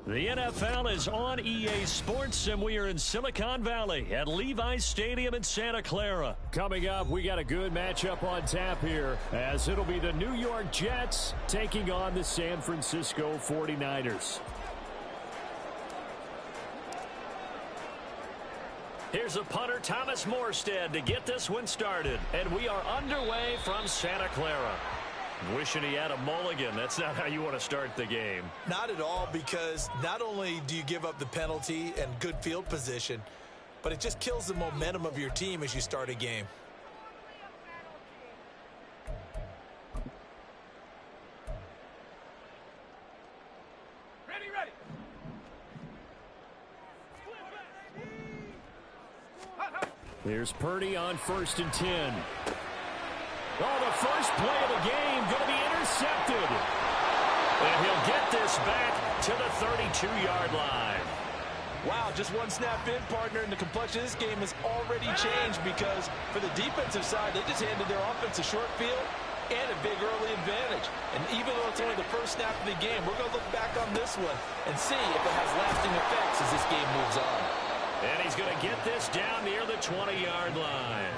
The NFL is on EA Sports, and we are in Silicon Valley at Levi's Stadium in Santa Clara. Coming up, we got a good matchup on tap here, as it'll be the New York Jets taking on the San Francisco 49ers. Here's the punter, Thomas Morstead, to get this one started. And we are underway from Santa Clara. Wishing he had a mulligan. That's not how you want to start the game. Not at all, because not only do you give up the penalty and good field position, but it just kills the momentum of your team as you start a game. Ready. Here's Purdy on 1st and 10. Oh, the first play of the game going to be intercepted. And he'll get this back to the 32-yard line. Wow, just one snap in, partner, and the complexion of this game has already changed, because for the defensive side, they just handed their offense a short field and a big early advantage. And even though it's only the first snap of the game, we're going to look back on this one and see if it has lasting effects as this game moves on. And he's going to get this down near the 20-yard line.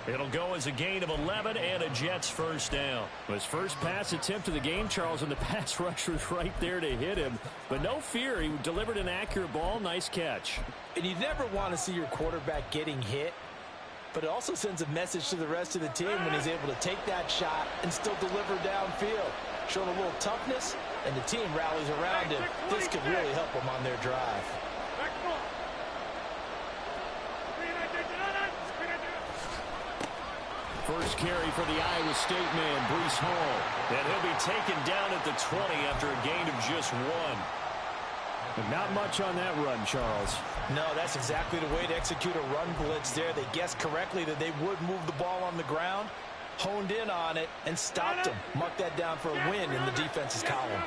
It'll go as a gain of 11 and a Jets first down. His first pass attempt of the game, Charles, and the pass rush was right there to hit him. But no fear, he delivered an accurate ball. Nice catch. And you never want to see your quarterback getting hit, but it also sends a message to the rest of the team when he's able to take that shot and still deliver downfield. Showing a little toughness, and the team rallies around him. This could really help him on their drive. First carry for the Iowa State man, Breece Hall. And he'll be taken down at the 20 after a gain of just 1. But not much on that run, Charles. No, that's exactly the way to execute a run blitz there. They guessed correctly that they would move the ball on the ground, honed in on it, and stopped them. Mark that down for a win in the defense's column.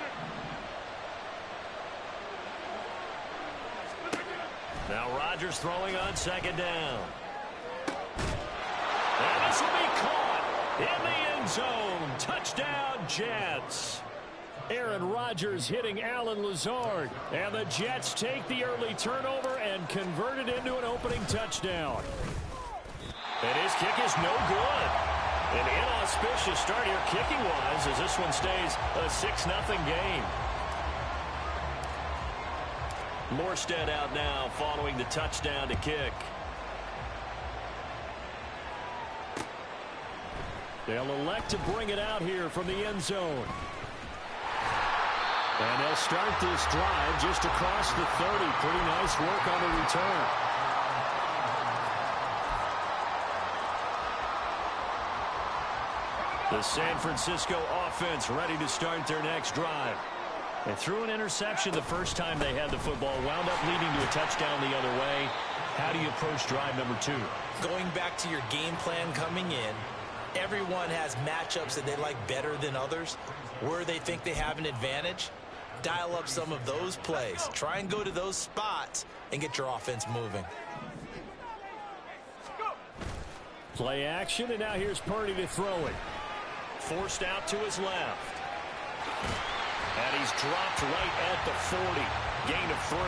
Now Rodgers throwing on 2nd down. And this will be caught in the end zone. Touchdown, Jets. Aaron Rodgers hitting Allen Lazard. And the Jets take the early turnover and convert it into an opening touchdown. And his kick is no good. An inauspicious start here kicking-wise as this one stays a 6-0 game. Morstead out now following the touchdown to kick. They'll elect to bring it out here from the end zone. And they'll start this drive just across the 30. Pretty nice work on the return. The San Francisco offense ready to start their next drive. They threw an interception the first time they had the football, wound up leading to a touchdown the other way. How do you approach drive number 2? Going back to your game plan coming in, everyone has matchups that they like better than others, where they think they have an advantage. Dial up some of those plays. Try and go to those spots and get your offense moving. Play action, and now here's Purdy to throw it. Forced out to his left. And he's dropped right at the 40. Gain of 3.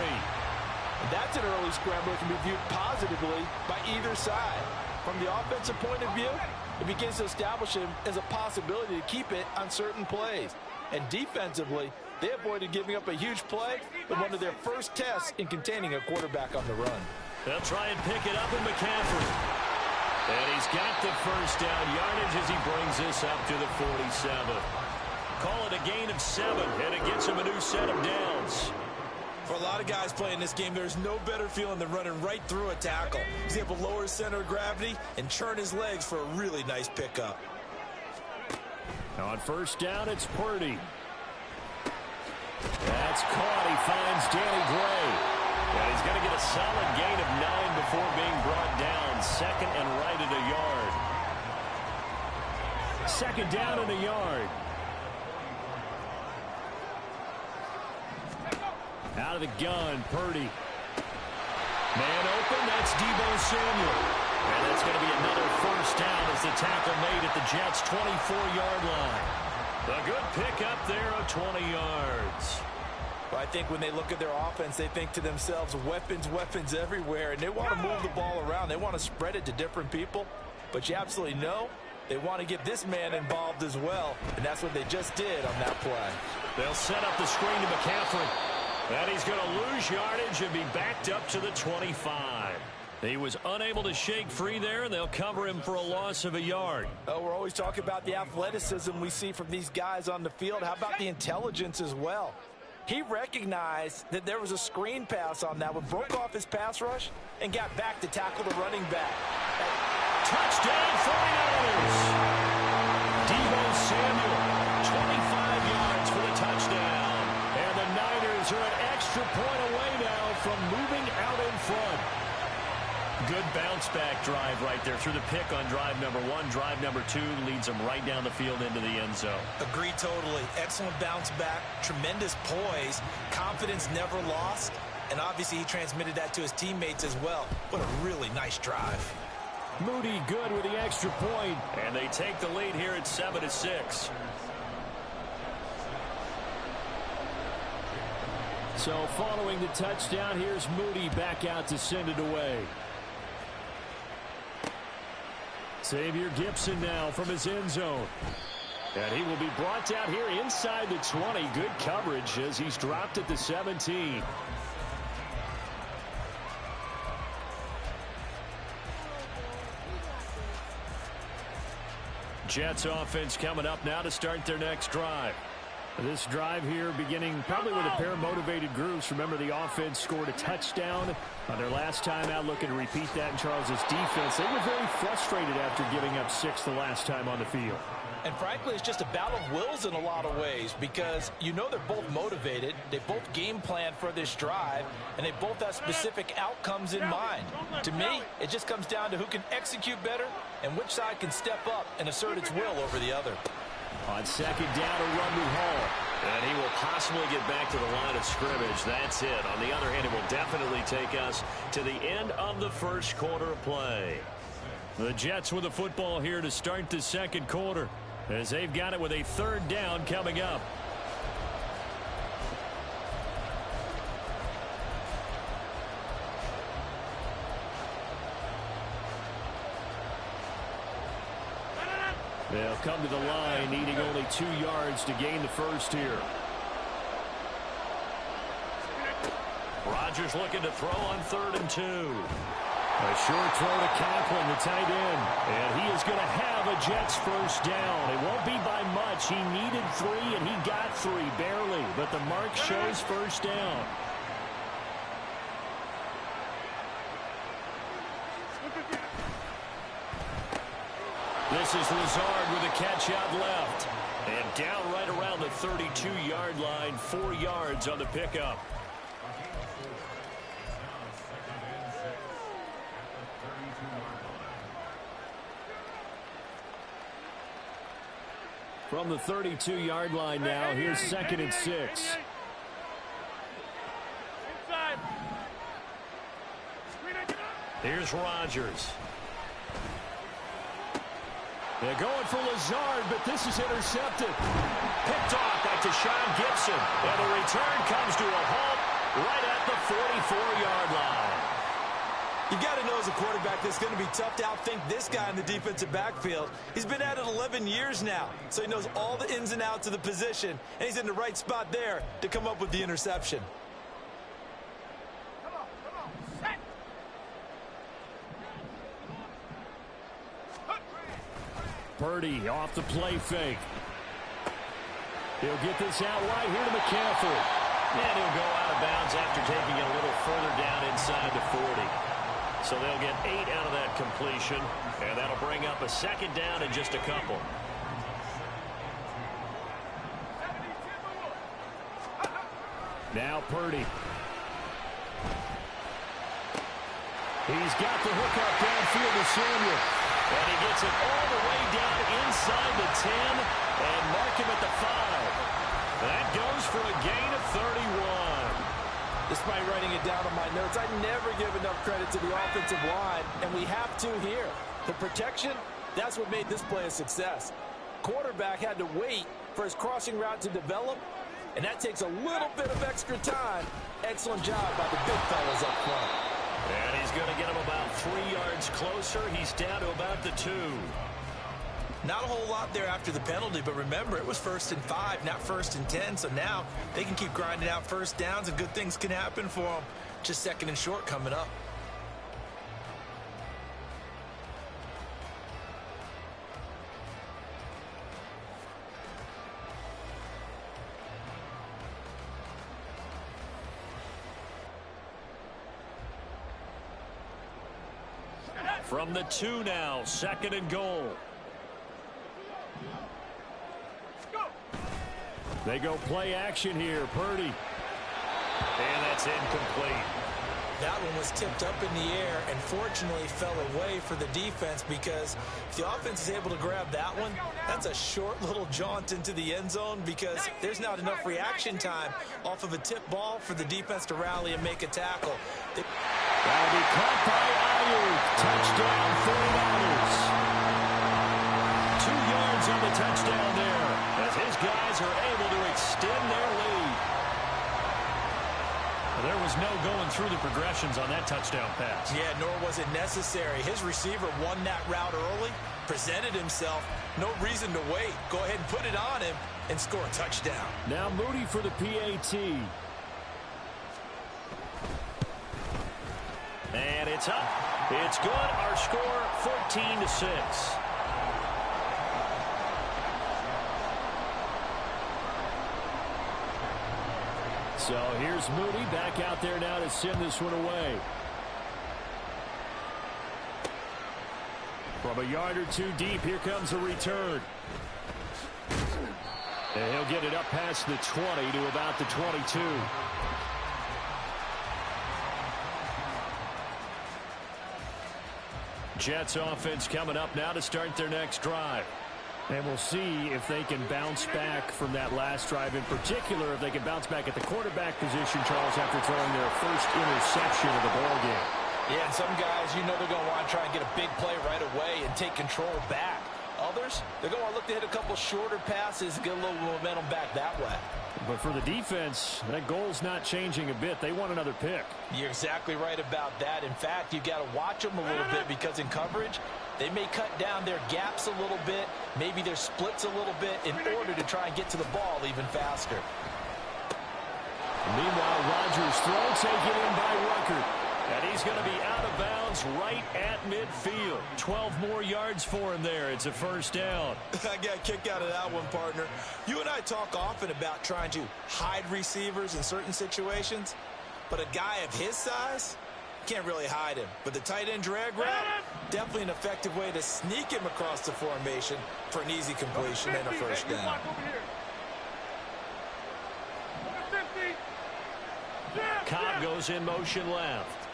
That's an early scramble that can be viewed positively by either side. From the offensive point of view, it begins to establish him as a possibility to keep it on certain plays. And defensively, they avoided giving up a huge play with one of their first tests in containing a quarterback on the run. They'll try and pick it up in McCaffrey. And he's got the first down yardage as he brings this up to the 47. Call it a gain of 7, and it gets him a new set of downs. For a lot of guys playing this game, there's no better feeling than running right through a tackle. He's able to lower his center of gravity and churn his legs for a really nice pickup. On first down, it's Purdy. That's caught. He finds Danny Gray. And he's going to get a solid gain of 9 before being brought down. 2nd and right at a yard. 2nd down and a yard. Out of the gun, Purdy. Man open, that's Deebo Samuel. And that's going to be another first down as the tackle made at the Jets' 24-yard line. A good pickup there of 20 yards. Well, I think when they look at their offense, they think to themselves, weapons, weapons everywhere, and they want to move the ball around. They want to spread it to different people, but you absolutely know they want to get this man involved as well, and that's what they just did on that play. They'll set up the screen to McCaffrey, and he's going to lose yardage and be backed up to the 25. He was unable to shake free there, and they'll cover him for a loss of a yard. Oh, we're always talking about the athleticism we see from these guys on the field. How about the intelligence as well? He recognized that there was a screen pass on that one, broke off his pass rush, and got back to tackle the running back. Touchdown, 49ers! Deebo Samuel, 25 yards for the touchdown. And the Niners are an extra point away now from moving out in front. Good bounce-back drive right there through the pick on drive number 1. Drive number 2 leads them right down the field into the end zone. Agreed totally. Excellent bounce back, tremendous poise, confidence never lost, and obviously he transmitted that to his teammates as well. What a really nice drive. Moody good with the extra point. And they take the lead here at 7-6. So following the touchdown, here's Moody back out to send it away. Xavier Gipson now from his end zone. And he will be brought down here inside the 20. Good coverage as he's dropped at the 17. Jets offense coming up now to start their next drive. This drive here beginning probably with a pair of motivated groups. Remember, the offense scored a touchdown on their last time out, looking to repeat that in Charles's defense. They were very frustrated after giving up 6 the last time on the field. And frankly, it's just a battle of wills in a lot of ways because you know they're both motivated. They both game plan for this drive, and they both have specific outcomes in mind. To me, it just comes down to who can execute better and which side can step up and assert its will over the other. On second down, a run with Hall. And he will possibly get back to the line of scrimmage. That's it. On the other hand, it will definitely take us to the end of the first quarter of play. The Jets with the football here to start the second quarter, as they've got it with a third down coming up. They'll come to the line, needing only 2 yards to gain the first here. Rodgers looking to throw on 3rd and 2. A short throw to Kaplan, the tight end. And he is going to have a Jets first down. It won't be by much. He needed 3, and he got 3, barely. But the mark shows first down. This is Lazard with a catch out left. And down right around the 32-yard line, 4 yards on the pickup. From the 32-yard line now, here's 2nd and 6. Here's Rodgers. They're going for Lazard, but this is intercepted. Picked off by Tashawn Gipson. And the return comes to a halt right at the 44-yard line. You got to know as a quarterback that's going to be tough to outthink this guy in the defensive backfield. He's been at it 11 years now, so he knows all the ins and outs of the position, and he's in the right spot there to come up with the interception. Purdy off the play fake. He'll get this out wide here to McCaffrey. And he'll go out of bounds after taking it a little further down inside the 40. So they'll get 8 out of that completion, and that'll bring up a 2nd down in just a couple. Now Purdy. He's got the hook up downfield to Samuel. And he gets it all the way down inside the 10 and mark him at the 5. That goes for a gain of 31. Despite writing it down on my notes, I never give enough credit to the offensive line, and we have to here. The protection, that's what made this play a success. Quarterback had to wait for his crossing route to develop, and that takes a little bit of extra time. Excellent job by the big fellas up front. And he's going to get him about 3 yards closer. He's down to about the 2. Not a whole lot there after the penalty, but remember, it was 1st and 5, not 1st and 10, so now they can keep grinding out first downs, and good things can happen for them. Just 2nd and short coming up. From the 2 now, 2nd and goal. They go play action here. Purdy. And that's incomplete. That one was tipped up in the air and fortunately fell away for the defense, because if the offense is able to grab that one, that's a short little jaunt into the end zone, because there's not enough reaction time off of a tip ball for the defense to rally and make a tackle. That'll be caught by Ayuk. Touchdown, 49ers. 2 yards on the touchdown there, as his guys are able to extend their lead. There was no going through the progressions on that touchdown pass. Yeah, nor was it necessary. His receiver won that route early, presented himself. No reason to wait. Go ahead and put it on him and score a touchdown. Now Moody for the PAT. And it's up. It's good. Our score, 14-6. So here's Moody back out there now to send this one away. From a yard or 2 deep, here comes a return. And he'll get it up past the 20 to about the 22. Jets offense coming up now to start their next drive. And we'll see if they can bounce back from that last drive. In particular, if they can bounce back at the quarterback position, Charles, after throwing their first interception of the ballgame. Yeah, and some guys, you know they're going to want to try and get a big play right away and take control back. Others, they're going to look to hit a couple shorter passes and get a little momentum back that way. But for the defense, that goal's not changing a bit. They want another pick. You're exactly right about that. In fact, you've got to watch them a little bit, because in coverage, they may cut down their gaps a little bit, maybe their splits a little bit, in order to try and get to the ball even faster. Meanwhile, Rodgers' throw taken in by Ruckert. And he's going to be out of bounds right at midfield. 12 more yards for him there. It's a first down. I got a kick out of that one, partner. You and I talk often about trying to hide receivers in certain situations, but a guy of his size can't really hide him. But the tight end drag route, definitely an effective way to sneak him across the formation for an easy completion and a first down. Cobb goes in motion left.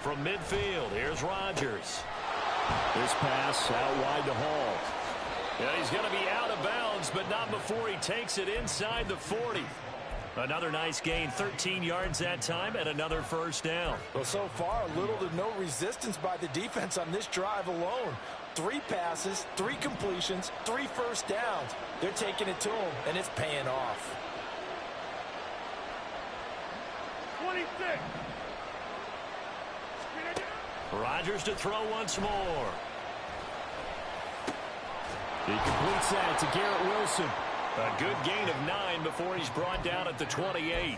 From midfield, here's Rodgers. This pass out wide to Hall. And he's going to be out of bounds, but not before he takes it inside the 40. Another nice gain, 13 yards that time, and another first down. Well, so far, little to no resistance by the defense on this drive alone. 3 passes, 3 completions, 3 first downs. They're taking it to him, and it's paying off. 26. Rodgers to throw once more. He completes that to Garrett Wilson. A good gain of 9 before he's brought down at the 28.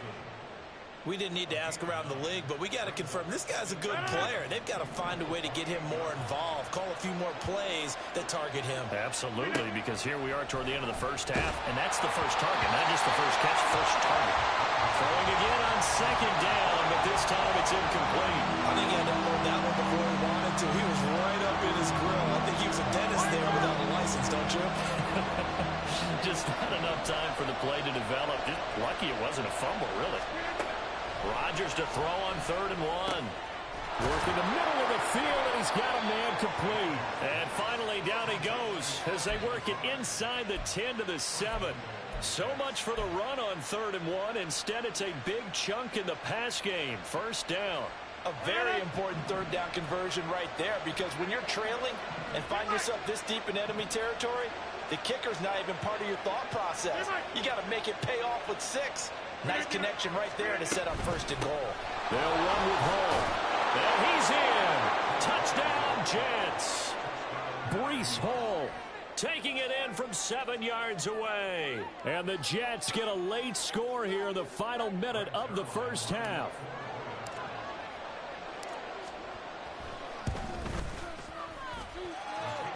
We didn't need to ask around the league, but we got to confirm this guy's a good player. They've got to find a way to get him more involved, call a few more plays that target him. Absolutely, because here we are toward the end of the first half, and that's the first target, not just the first catch, first target. Throwing again on second down, but this time it's incomplete. I think he had to hold that one before he wanted to. He was right up in his grill. I think he was a dentist there without a license, don't you? Just not enough time for the play to develop. Just lucky it wasn't a fumble, really. Rodgers to throw on 3rd and 1. Working the middle of the field, and he's got a man complete. And finally, down he goes as they work it inside the 10 to the 7. So much for the run on 3rd and 1. Instead, it's a big chunk in the pass game. First down. A very important third down conversion right there, because when you're trailing and find yourself this deep in enemy territory, the kicker's not even part of your thought process. You got to make it pay off with 6. Nice connection right there to set up 1st and goal. They'll run with Hall. And he's in. Touchdown, Jets. Breece Hall taking it in from 7 yards away. And the Jets get a late score here in the final minute of the first half.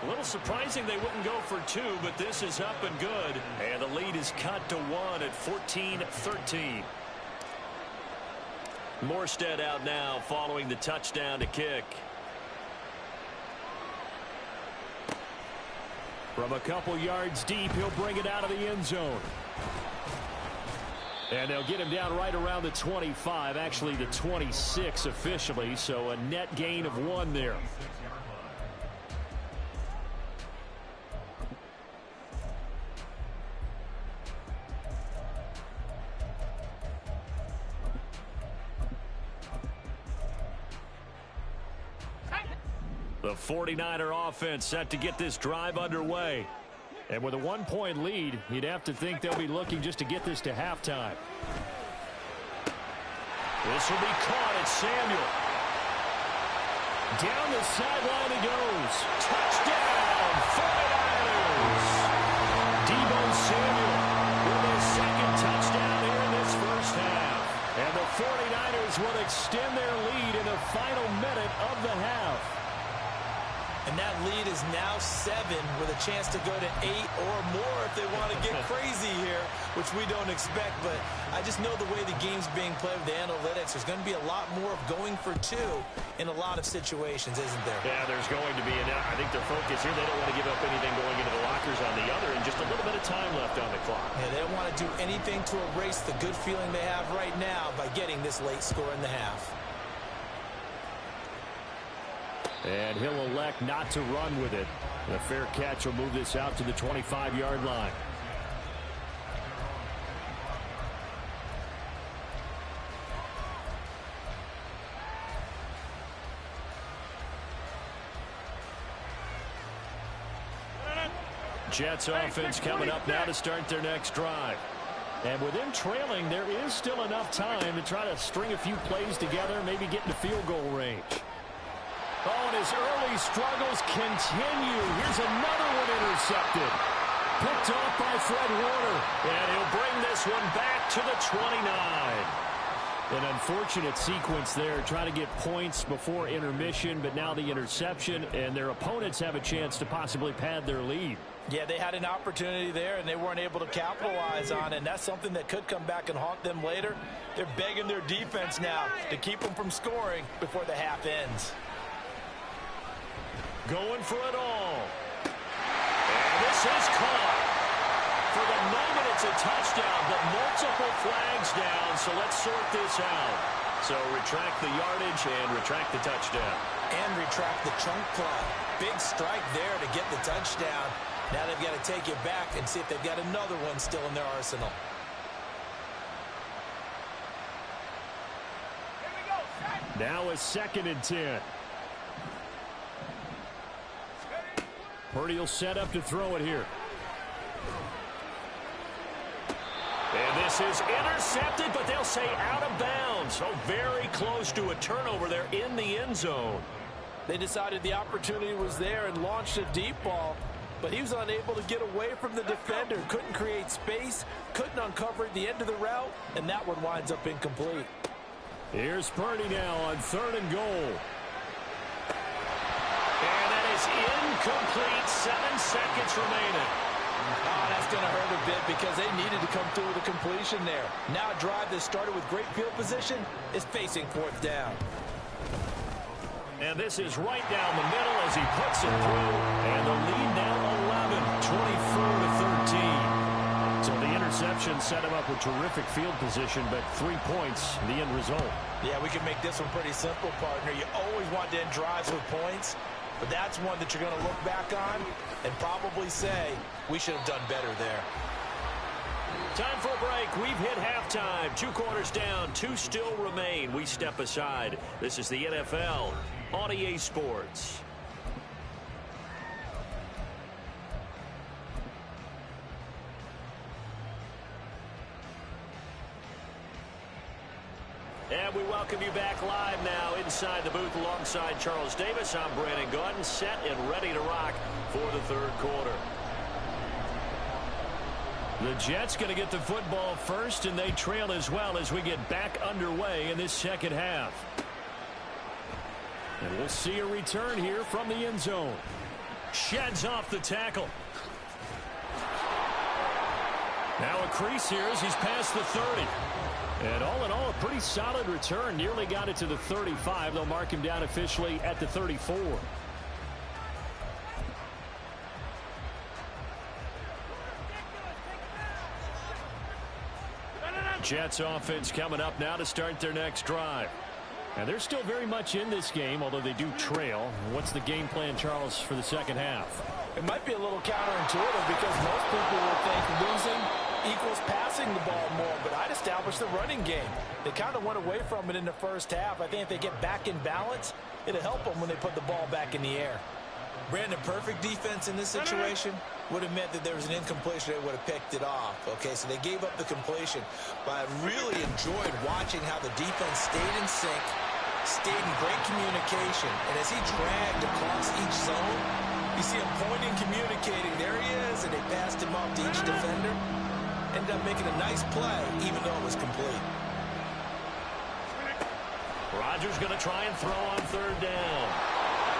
A little surprising they wouldn't go for 2, but this is up and good. And the lead is cut to 1 at 14-13. Morstead out now following the touchdown to kick. From a couple yards deep, he'll bring it out of the end zone. And they'll get him down right around the 25, actually the 26 officially, so a net gain of 1 there. The 49er offense set to get this drive underway. And with a 1-point lead, you'd have to think they'll be looking just to get this to halftime. This will be caught at Samuel. Down the sideline he goes. Touchdown, 49ers! Deebo Samuel with his 2nd touchdown here in this first half. And the 49ers will extend their lead in the final minute of the half. And that lead is now 7 with a chance to go to 8 or more if they want to get crazy here, which we don't expect. But I just know the way the game's being played with the analytics, there's going to be a lot more of going for 2 in a lot of situations, isn't there? Yeah, there's going to be. And I think their focus here, they don't want to give up anything going into the lockers on the other, and just a little bit of time left on the clock. Yeah, they don't want to do anything to erase the good feeling they have right now by getting this late score in the half. And he'll elect not to run with it. A fair catch will move this out to the 25-yard line. Jets offense coming up now to start their next drive. And with them trailing, there is still enough time to try to string a few plays together, maybe get into field goal range. Oh, and his early struggles continue. Here's another one intercepted. Picked off by Fred Warner. And he'll bring this one back to the 29. An unfortunate sequence there, trying to get points before intermission, but now the interception, and their opponents have a chance to possibly pad their lead. Yeah, they had an opportunity there, and they weren't able to capitalize on it, and that's something that could come back and haunt them later. They're begging their defense now to keep them from scoring before the half ends. Going for it all. And this is caught. For the moment, it's a touchdown, but multiple flags down, so let's sort this out. So retract the yardage and retract the touchdown. And retract the chunk play. Big strike there to get the touchdown. Now they've got to take it back and see if they've got another one still in their arsenal. Now a 2nd and 10. Purdy will set up to throw it here. And this is intercepted, but they'll say out of bounds. So very close to a turnover there in the end zone. They decided the opportunity was there and launched a deep ball, but he was unable to get away from the defender. Couldn't create space, couldn't uncover the end of the route, and that one winds up incomplete. Here's Purdy now on 3rd and goal. And that is incomplete. 7 seconds remaining. Oh, that's going to hurt a bit because they needed to come through with a completion there. Now a drive that started with great field position is facing 4th down. And this is right down the middle as he puts it through. And the lead now 11, 24-13. So the interception set him up with terrific field position, but 3 points, the end result. Yeah, we can make this one pretty simple, partner. You always want to end drives with points, but that's one that you're going to look back on and probably say, we should have done better there. Time for a break. We've hit halftime. 2 quarters down. 2 still remain. We step aside. This is the NFL on EA Sports. And we welcome you back live now inside the booth alongside Charles Davis. I'm Brandon Gaudin, set and ready to rock for the third quarter. The Jets going to get the football first, and they trail as well as we get back underway in this second half. And we'll see a return here from the end zone. Sheds off the tackle. Now a crease here as he's past the 30. And all in all, a pretty solid return. Nearly got it to the 35. They'll mark him down officially at the 34. Jets offense coming up now to start their next drive. And they're still very much in this game, although they do trail. What's the game plan, Charles, for the second half? It might be a little counterintuitive because most people will think losing equals passing the ball more, but I'd establish the running game. They kind of went away from it in the first half. I think if they get back in balance, it'll help them when they put the ball back in the air. Brandon, perfect defense in this situation would have meant that there was an incompletion. They would have picked it off. Okay, so they gave up the completion. But I really enjoyed watching how the defense stayed in sync, stayed in great communication. And as he dragged across each zone, you see him pointing, communicating. There he is, and they passed him off to each defender. Ended up making a nice play, even though it was complete. Rodgers going to try and throw on third down.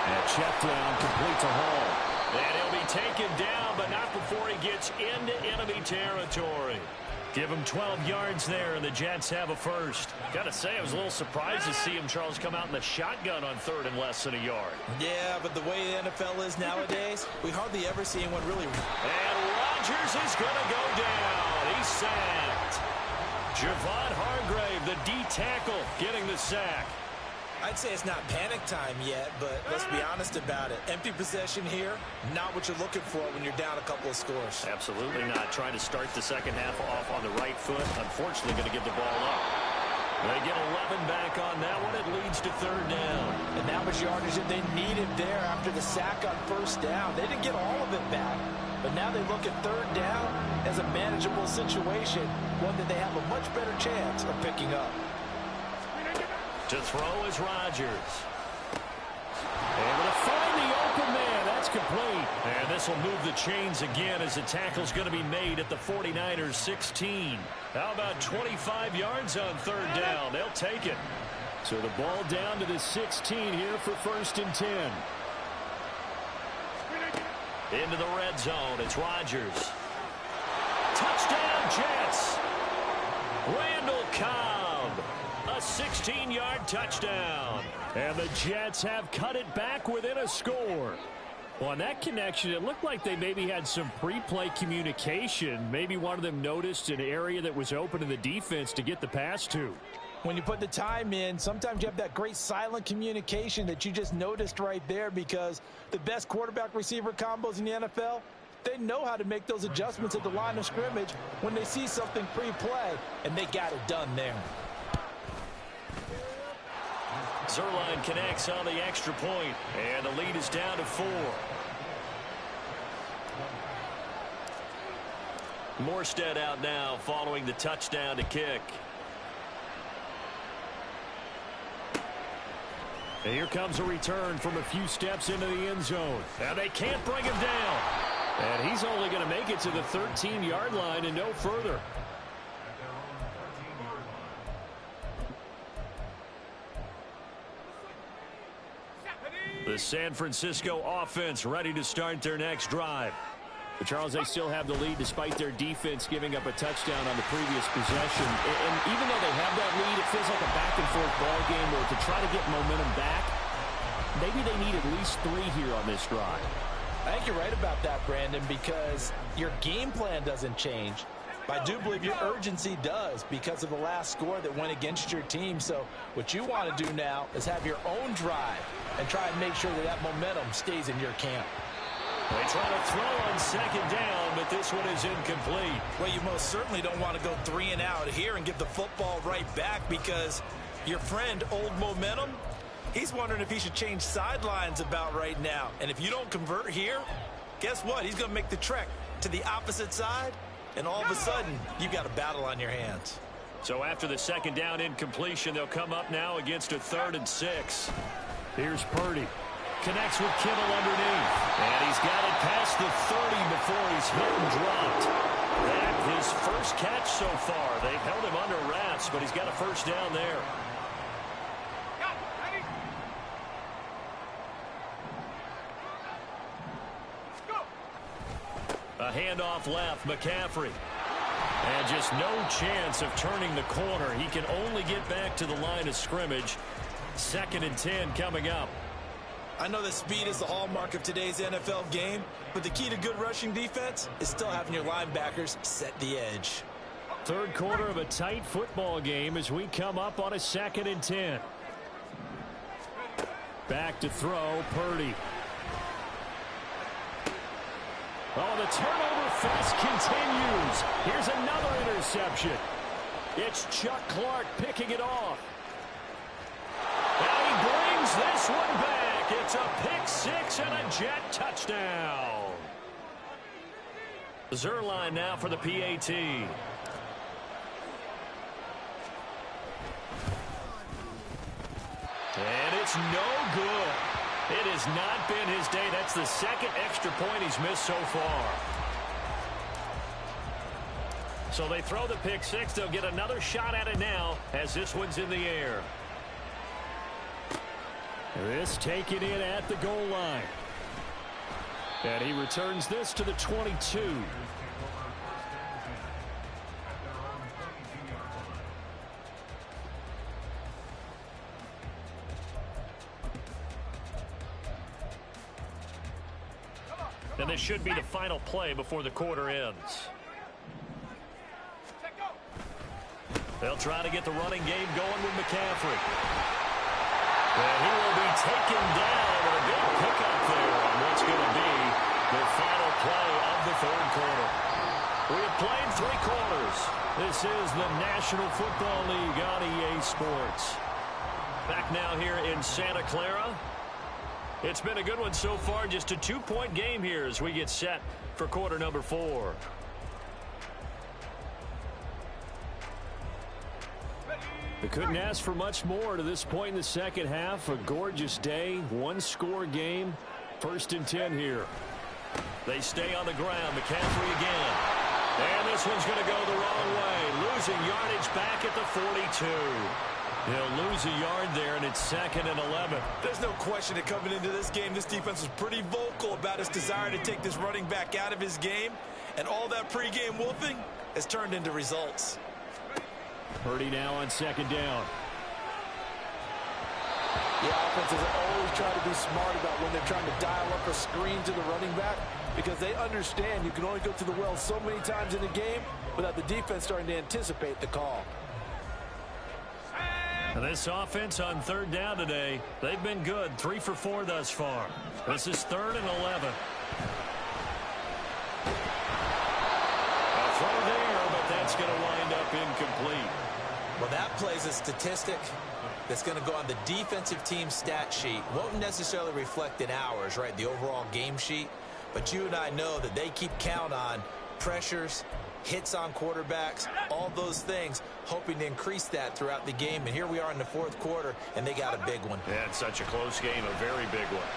And check down, complete to Hall. And he'll be taken down, but not before he gets into enemy territory. Give him 12 yards there, and the Jets have a first. Got to say, I was a little surprised to see him, Charles, come out in the shotgun on third and less than a yard. Yeah, but the way the NFL is nowadays, we hardly ever see anyone really. And Rodgers is going to go down. He's sacked. Javon Hargrave, the D tackle, getting the sack. I'd say it's not panic time yet, but let's be honest about it. Empty possession here, not what you're looking for when you're down a couple of scores. Absolutely not. Trying to start the second half off on the right foot. Unfortunately, going to give the ball up. They get 11 back on that one. It leads to third down. And that was yardage that they needed there after the sack on first down. They didn't get all of it back, but now they look at third down as a manageable situation, one that they have a much better chance of picking up. To throw is Rodgers. Able to find the open man. That's complete. And this will move the chains again as the tackle's going to be made at the 49ers 16. How about 25 yards on third down? They'll take it. So the ball down to the 16 here for first and 10. Into the red zone. It's Rodgers. Touchdown, Jets. Randall Cobb. A 16-yard touchdown. And the Jets have cut it back within a score. Well, on that connection, it looked like they maybe had some pre-play communication. Maybe one of them noticed an area that was open in the defense to get the pass to. When you put the time in, sometimes you have that great silent communication that you just noticed right there, because the best quarterback-receiver combos in the NFL, they know how to make those adjustments at the line of scrimmage when they see something pre-play, and they got it done there. Zuerlein connects on the extra point, and the lead is down to 4. Morstead out now following the touchdown to kick. And here comes a return from a few steps into the end zone. And they can't bring him down. And he's only going to make it to the 13-yard line and no further. The San Francisco offense ready to start their next drive. But Charles, they still have the lead despite their defense giving up a touchdown on the previous possession. And even though they have that lead, it feels like a back-and-forth ball game where to try to get momentum back, maybe they need at least 3 here on this drive. I think you're right about that, Brandon, because your game plan doesn't change. But I do believe your urgency does because of the last score that went against your team. So what you want to do now is have your own drive and try and make sure that that momentum stays in your camp. They try to throw on second down, but this one is incomplete. Well, you most certainly don't want to go 3 and out here and give the football right back, because your friend, Old Momentum, he's wondering if he should change sidelines about right now. And if you don't convert here, guess what? He's going to make the trek to the opposite side, and all of a sudden, you've got a battle on your hands. So after the second down incompletion, they'll come up now against a 3rd and 6. Here's Purdy. Connects with Kittle underneath. And he's got it past the 30 before he's hit and dropped. That his first catch so far. They've held him under wraps, but he's got a first down there. A handoff left, McCaffrey. And just no chance of turning the corner. He can only get back to the line of scrimmage. 2nd and 10 coming up. I know that speed is the hallmark of today's NFL game, but the key to good rushing defense is still having your linebackers set the edge. 3rd quarter of a tight football game as we come up on a 2nd and 10. Back to throw, Purdy. Oh, the turnover fest continues. Here's another interception. It's Chuck Clark picking it off. And he brings this one back. It's a pick 6 and a Jet touchdown. Zuerlein now for the PAT. And it's no good. It has not been his day. That's the 2nd extra point he's missed so far. So they throw the pick 6. They'll get another shot at it now as this one's in the air. This taken in at the goal line. And he returns this to the 22. And this should be the final play before the quarter ends. They'll try to get the running game going with McCaffrey. And he will be taken down with a big pickup there on what's going to be the final play of the 3rd quarter. We have played 3 quarters. This is the National Football League on EA Sports. Back now here in Santa Clara. It's been a good one so far. Just a 2-point game here as we get set for quarter number 4. They couldn't ask for much more to this point in the second half. A gorgeous day, 1-score game. 1st and 10 here. They stay on the ground. McCaffrey again. And this one's going to go the wrong way. Losing yardage back at the 42. He'll lose a yard there, and it's 2nd and 11. There's no question that coming into this game, this defense was pretty vocal about its desire to take this running back out of his game. And all that pregame wolfing has turned into results. Purdy now on 2nd down. The offenses always try to be smart about when they're trying to dial up a screen to the running back, because they understand you can only go to the well so many times in a game without the defense starting to anticipate the call. And this offense on 3rd down today, they've been good. 3 for 4 thus far. This is 3rd and 11. A throw there, but that's going to wind up incomplete. Well, that plays a statistic that's going to go on the defensive team stat sheet. Won't necessarily reflect in ours, right, the overall game sheet. But you and I know that they keep count on pressures, hits on quarterbacks, all those things, hoping to increase that throughout the game. And here we are in the 4th quarter, and they got a big one. Yeah, it's such a close game, a very big one.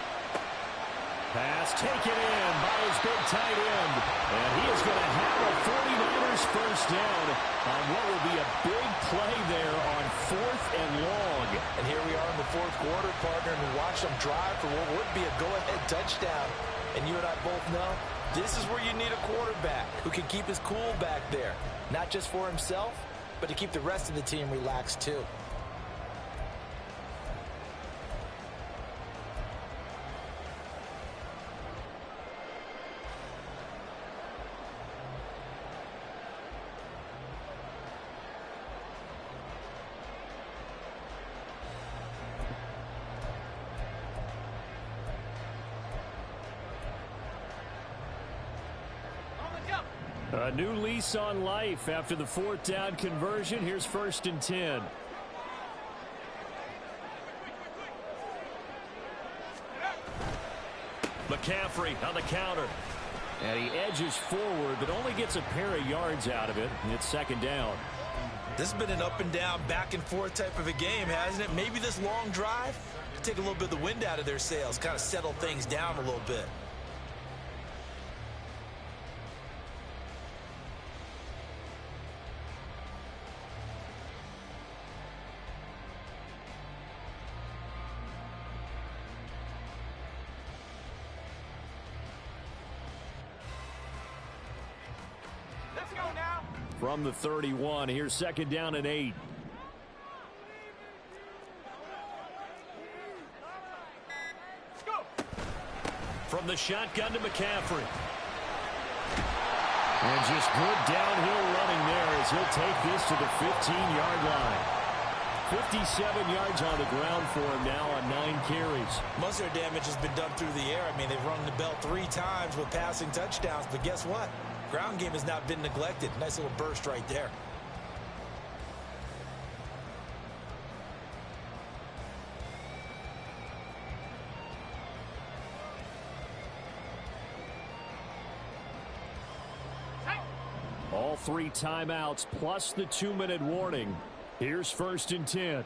Pass taken in by his big tight end. And he is going to have a 49ers first down on what will be a big play there on 4th and long. And here we are in the 4th quarter, partner, and we watch them drive for what would be a go-ahead touchdown. And you and I both know this is where you need a quarterback who can keep his cool back there. Not just for himself, but to keep the rest of the team relaxed too. A new lease on life after the 4th down conversion. Here's 1st and 10. McCaffrey on the counter. And he edges forward, but only gets a pair of yards out of it. It's 2nd down. This has been an up and down, back and forth type of a game, hasn't it? Maybe this long drive could take a little bit of the wind out of their sails, kind of settle things down a little bit. From the 31, here's 2nd down and 8. From the shotgun to McCaffrey. And just good downhill running there as he'll take this to the 15-yard line. 57 yards on the ground for him now on 9 carries. Most of their damage has been done through the air. I mean, they've rung the bell 3 times with passing touchdowns, but guess what? Ground game has not been neglected. Nice little burst right there. All 3 timeouts plus the 2-minute warning. Here's 1st and 10.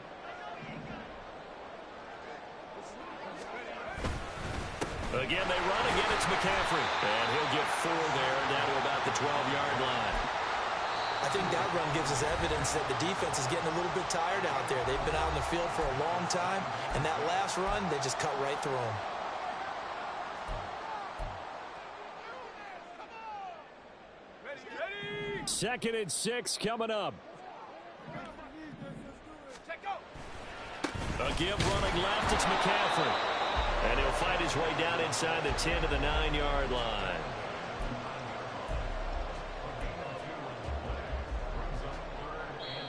Again, they run. Again, it's McCaffrey. And he'll get 4 there, down to about the 12-yard line. I think that run gives us evidence that the defense is getting a little bit tired out there. They've been out on the field for a long time, and that last run, they just cut right through them. Ready. 2nd and 6 coming up. A give running left, it's McCaffrey. And he'll fight his way down inside the 10 to the 9-yard line.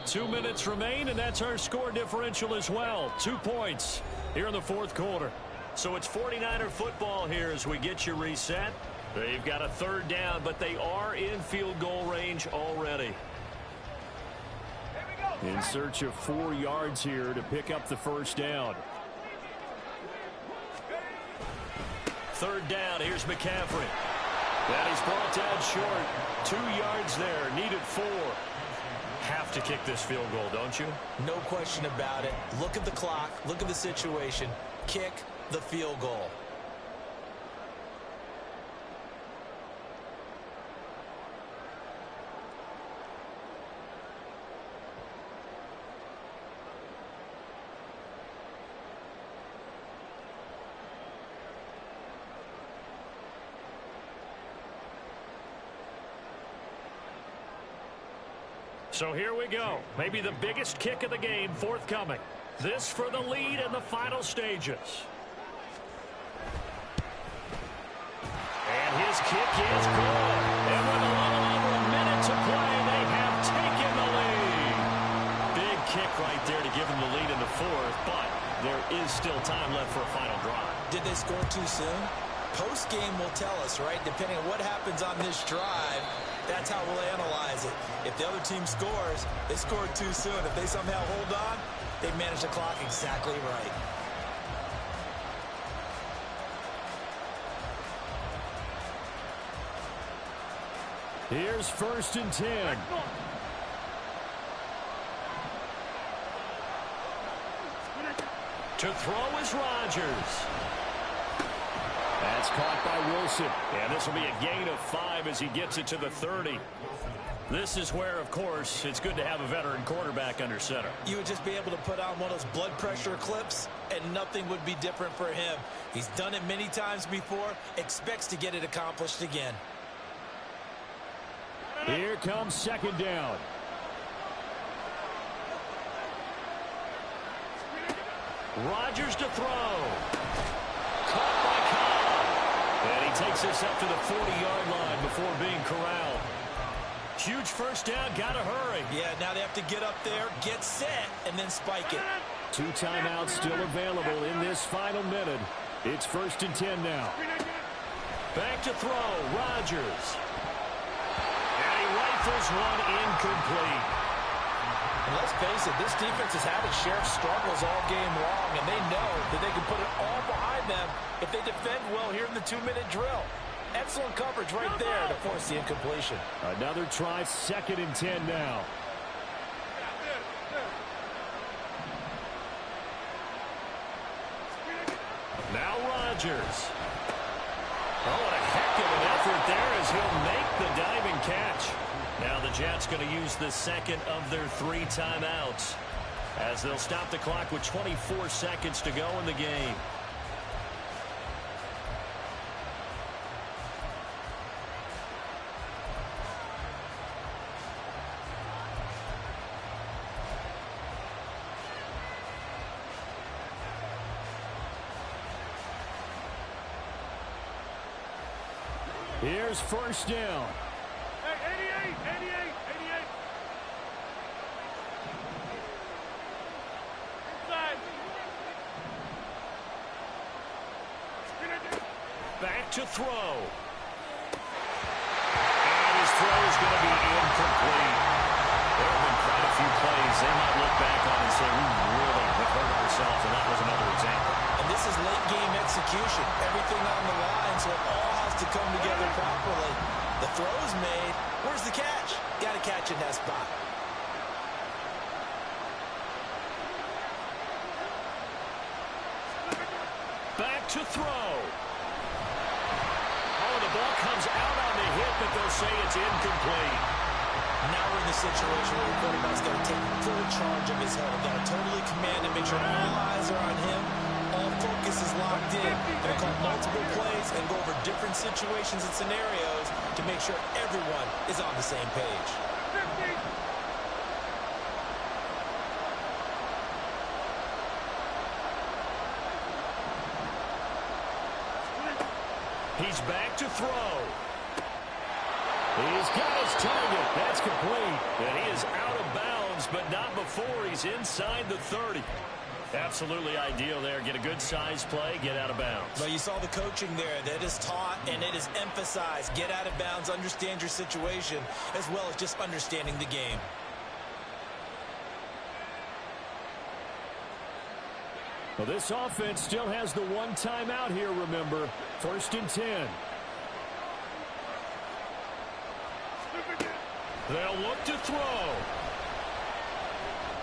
Two minutes remain, and that's our score differential as well. 2 points here in the 4th quarter. So it's 49er football here as we get you reset. They've got a 3rd down, but they are in field goal range already. In search of 4 yards here to pick up the 1st down. 3rd down, here's McCaffrey. That is brought down short. 2 yards there, needed 4. Have to kick this field goal, don't you? No question about it. Look at the clock. Look at the situation. Kick the field goal. So here we go. Maybe the biggest kick of the game forthcoming. This for the lead in the final stages. And his kick is good. And with a little over a minute to play, they have taken the lead. Big kick right there to give them the lead in the 4th, but there is still time left for a final drive. Did they score too soon? Post-game will tell us, right? Depending on what happens on this drive, that's how we'll analyze it. If the other team scores, they scored too soon. If they somehow hold on, they manage the clock exactly right. Here's 1st and 10. To throw is Rodgers. That's caught by Wilson. And this will be a gain of 5 as he gets it to the 30. This is where, of course, it's good to have a veteran quarterback under center. You would just be able to put on one of those blood pressure clips, and nothing would be different for him. He's done it many times before, expects to get it accomplished again. Here comes 2nd down. Rodgers to throw. Caught by Cobb. And he takes this up to the 40-yard line before being corralled. Huge 1st down, gotta hurry. Yeah, now they have to get up there, get set, and then spike it. 2 timeouts still available in this final minute. It's 1st and 10 now. Back to throw, Rodgers. And he rifles one incomplete. And let's face it, this defense has had its share of struggles all game long, and they know that they can put it all behind them if they defend well here in the 2-minute drill. Excellent coverage right there to force the incompletion. Another try, 2nd and 10 now. Now Rodgers. Oh, what a heck of an effort there as he'll make the diving catch. Now the Jets going to use the second of their 3 timeouts as they'll stop the clock with 24 seconds to go in the game. Here's 1st down. Hey, 88. Inside. Back to throw. And his throw is going to be incomplete. There have been quite a few plays they might look back on and say, we really have hurt ourselves, and that was another example. And this is late game execution. Everything on the line, so it all has to come together properly. The throw's made. Where's the catch? Got to catch in that spot. Back to throw. Oh, the ball comes out on the hit, but they'll say it's incomplete. Now we're in the situation where the quarterback's got to take full charge of his head. Got to totally command and make sure all eyes are on him. All focus is locked in. Going to call multiple plays and go over different situations and scenarios to make sure everyone is on the same page. 50. He's back to throw. He's got his target. That's complete. And he is out of bounds, but not before he's inside the 30. Absolutely ideal there. Get a good size play, get out of bounds. Well, you saw the coaching there. That is taught and it is emphasized. Get out of bounds, understand your situation, as well as just understanding the game. Well, this offense still has the 1 timeout here, remember. 1st and 10. They'll look to throw.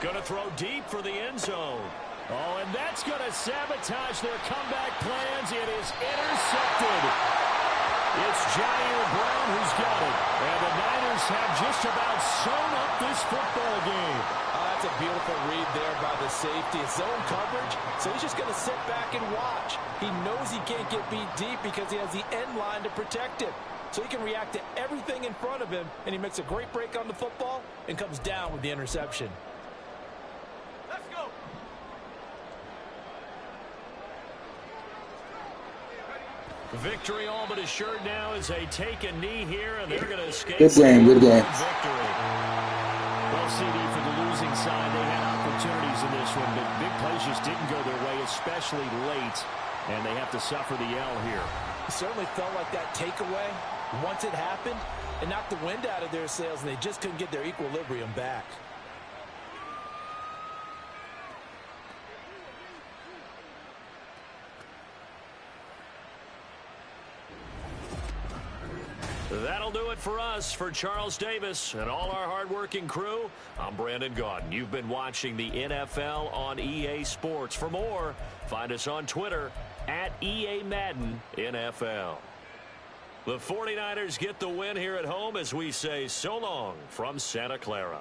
Going to throw deep for the end zone. Oh, and that's going to sabotage their comeback plans. It is intercepted. It's Jair Brown who's got it. And the Niners have just about sewn up this football game. Oh, that's a beautiful read there by the safety. It's zone coverage, so he's just going to sit back and watch. He knows he can't get beat deep because he has the end line to protect him. So he can react to everything in front of him, and he makes a great break on the football and comes down with the interception. Let's go. Victory all but assured now as they take a knee here, and they're going to escape. Good game, good game. Victory. Well, CD, for the losing side, they had opportunities in this one, but big plays just didn't go their way, especially late, and they have to suffer the L here. It certainly felt like that takeaway, once it happened, it knocked the wind out of their sails, and they just couldn't get their equilibrium back. That'll do it for us. For Charles Davis and all our hardworking crew, I'm Brandon Gaudin. You've been watching the NFL on EA Sports. For more, find us on Twitter at EA Madden NFL. The 49ers get the win here at home as we say so long from Santa Clara.